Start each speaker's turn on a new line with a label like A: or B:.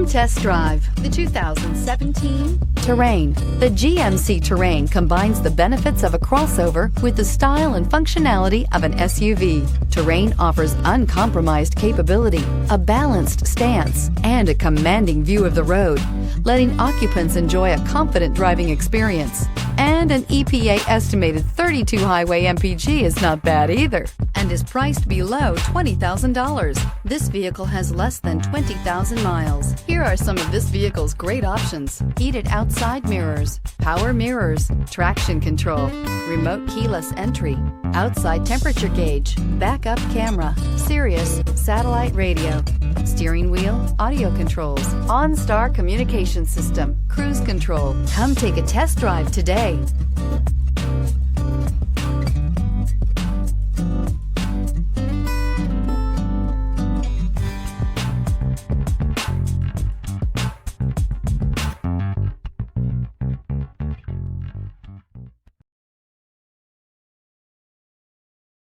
A: Come test drive the 2017 Terrain. The GMC Terrain combines the benefits of a crossover with the style and functionality of an SUV. Terrain offers uncompromised capability, a balanced stance, and a commanding view of the road, letting occupants enjoy a confident driving experience. And an EPA estimated 32 highway MPG is not bad either, and is priced below $20,000. This vehicle has less than 20,000 miles. Here are some of this vehicle's great options: heated outside mirrors, power mirrors, traction control, remote keyless entry, outside temperature gauge, backup camera, Sirius satellite radio, steering wheel audio controls, OnStar Communication System, cruise control. Come take a test drive today.